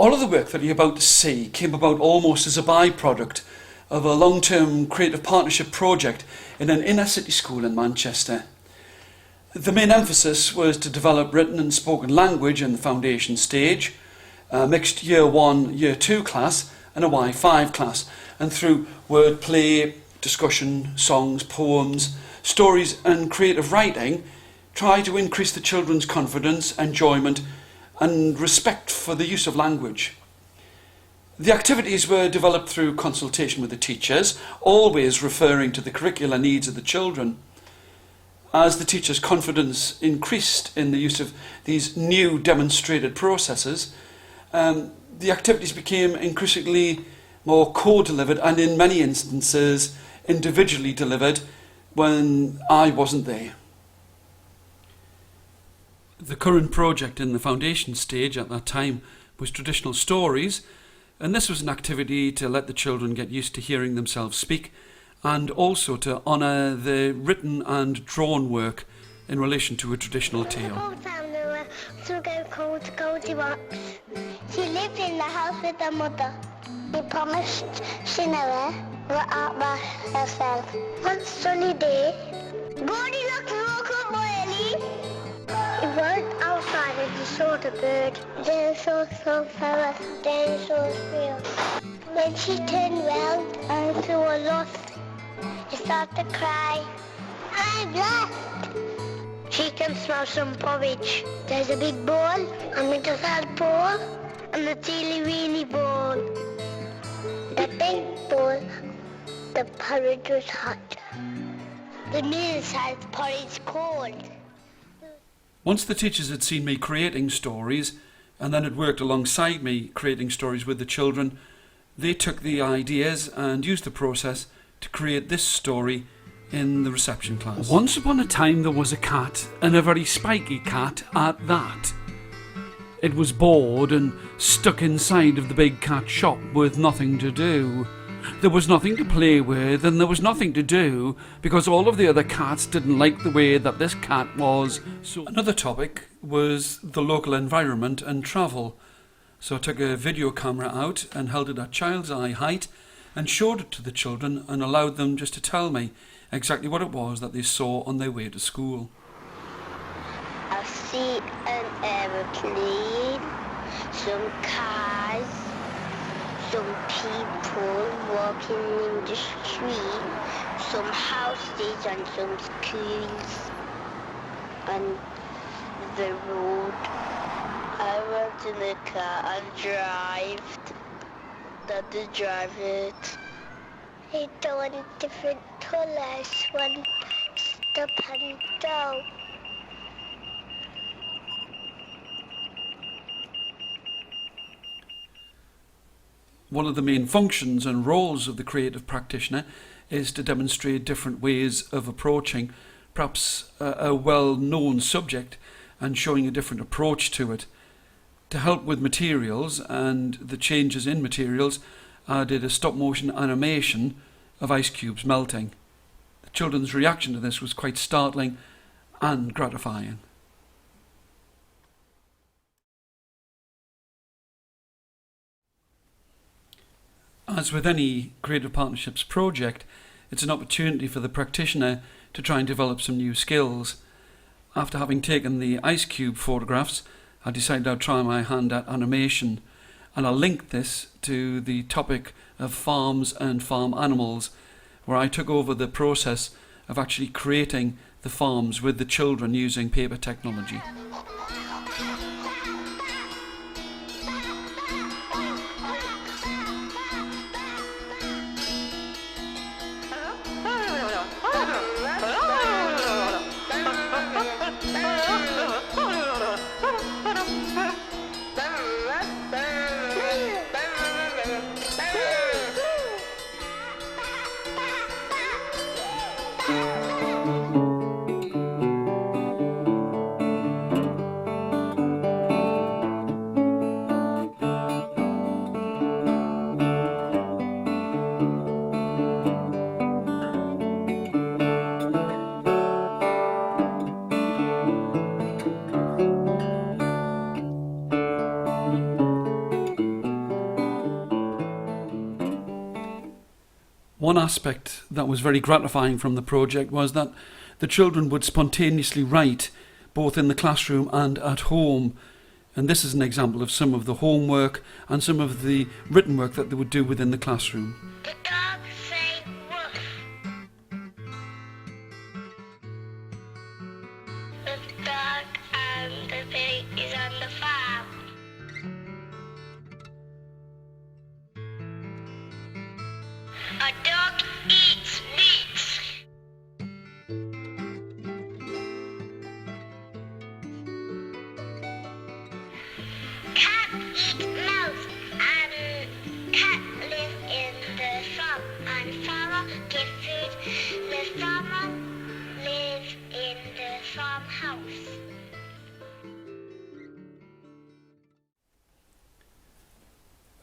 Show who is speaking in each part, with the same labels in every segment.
Speaker 1: All of the work that you're about to see came about almost as a byproduct of a long-term creative partnership project in an inner-city school in Manchester. The main emphasis was to develop written and spoken language in the foundation stage, a mixed Year 1, Year 2 class and a Y5 class, and through wordplay, discussion, songs, poems, stories and creative writing, try to increase the children's confidence, enjoyment and respect for the use of language. The activities were developed through consultation with the teachers, always referring to the curricular needs of the children. As the teachers' confidence increased in the use of these new demonstrated processes, the activities became increasingly more co-delivered and in many instances individually delivered when I wasn't there. The current project in the foundation stage at that time was traditional stories, and this was an activity to let the children get used to hearing themselves speak and also to honour the written and drawn work in relation to a traditional tale.
Speaker 2: Old family were a girl called Goldilocks. She lived in the house with her mother. She promised she never went out by herself. One sunny day, Goldilocks woke up early. He went outside and she saw the bird. Then saw some flowers, then saw real. Then she turned round and saw a lost. She started to cry. I'm lost. She can smell some porridge. There's a big bowl, a middle sized bowl, and a teeny weeny bowl. The big bowl, the porridge was hot. The middle sized porridge cold.
Speaker 1: Once the teachers had seen me creating stories and then had worked alongside me creating stories with the children, they took the ideas and used the process to create this story in the reception class. Once upon a time there was a cat, and a very spiky cat at that. It was bored and stuck inside of the big cat shop with nothing to do. There was nothing to play with and there was nothing to do because all of the other cats didn't like the way that this cat was. So another topic was the local environment and travel. So I took a video camera out and held it at child's eye height and showed it to the children and allowed them just to tell me exactly what it was that they saw on their way to school.
Speaker 2: I see an aeroplane, some cars, some people walking in the street, some houses and some schools, and the road. I went in the car and drive. That the drive it. They done different colours, one stop and down.
Speaker 1: One of the main functions and roles of the creative practitioner is to demonstrate different ways of approaching perhaps a well-known subject and showing a different approach to it. To help with materials and the changes in materials, I did a stop-motion animation of ice cubes melting. The children's reaction to this was quite startling and gratifying. As with any creative partnerships project, it's an opportunity for the practitioner to try and develop some new skills. After having taken the ice cube photographs, I decided I'd try my hand at animation, and I linked this to the topic of farms and farm animals, where I took over the process of actually creating the farms with the children using paper technology. One aspect that was very gratifying from the project was that the children would spontaneously write both in the classroom and at home. And this is an example of some of the homework and some of the written work that they would do within the classroom.
Speaker 2: The dogs say woof. The dog and the pig is on the farm. A dog eats meat. Cat eats mouse and cat live in the farm and farmer give food. The farmer lives in the farmhouse.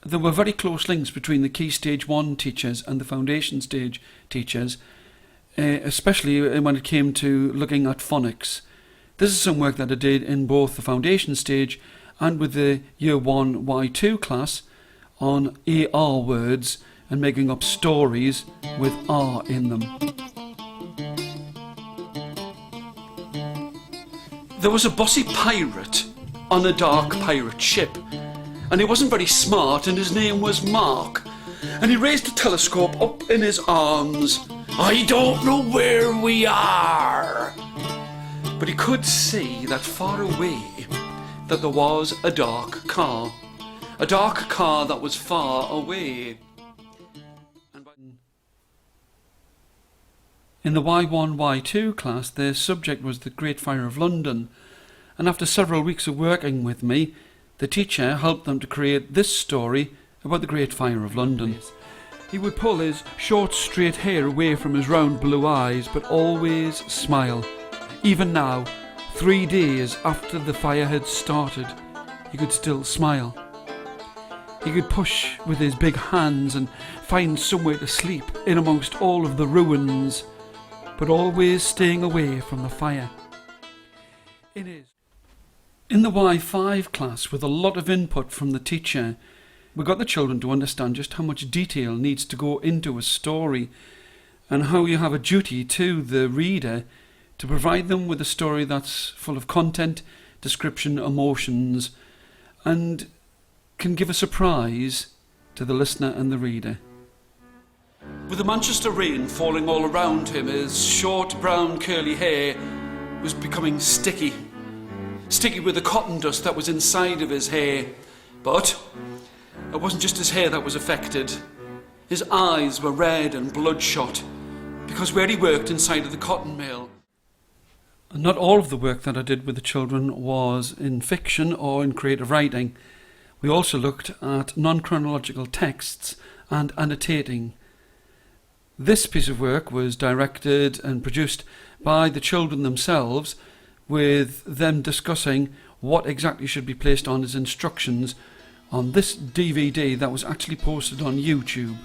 Speaker 1: There were very close links between the Key Stage 1 teachers and the Foundation Stage teachers, especially when it came to looking at phonics. This is some work that I did in both the Foundation Stage and with the Year 1 Y2 class on AR words and making up stories with R in them. There was a bossy pirate on a dark pirate ship, and he wasn't very smart, and his name was Mark. And he raised a telescope up in his arms. I don't know where we are. But he could see that far away that there was a dark car that was far away. In the Y1, Y2 class, the subject was the Great Fire of London, and after several weeks of working with me, the teacher helped them to create this story about the Great Fire of London. He would pull his short, straight hair away from his round blue eyes, but always smile. Even now, 3 days after the fire had started, he could still smile. He could push with his big hands and find somewhere to sleep in amongst all of the ruins, but always staying away from the fire. In the Y5 class, with a lot of input from the teacher, we got the children to understand just how much detail needs to go into a story and how you have a duty to the reader to provide them with a story that's full of content, description, emotions, and can give a surprise to the listener and the reader. With the Manchester rain falling all around him, his short brown curly hair was becoming sticky with the cotton dust that was inside of his hair. But it wasn't just his hair that was affected. His eyes were red and bloodshot because where he worked inside of the cotton mill. And not all of the work that I did with the children was in fiction or in creative writing. We also looked at non-chronological texts and annotating. This piece of work was directed and produced by the children themselves, with them discussing what exactly should be placed on as instructions on this DVD that was actually posted on YouTube.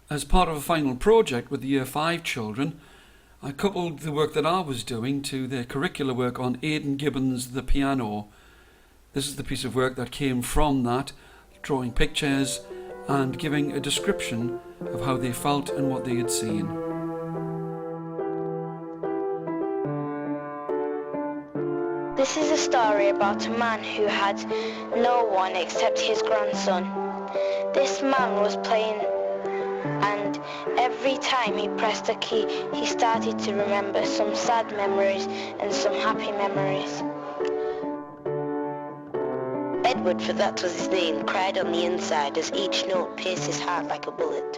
Speaker 1: As part of a final project with the Year 5 children, I coupled the work that I was doing to their curricular work on Aidan Gibbons' The Piano. This is the piece of work that came from that, drawing pictures and giving a description of how they felt and what they had seen.
Speaker 2: This is a story about a man who had no one except his grandson. This man was playing, and every time he pressed a key, he started to remember some sad memories and some happy memories.
Speaker 3: Edward, for that was his name, cried on the inside as each note pierced his heart like a bullet.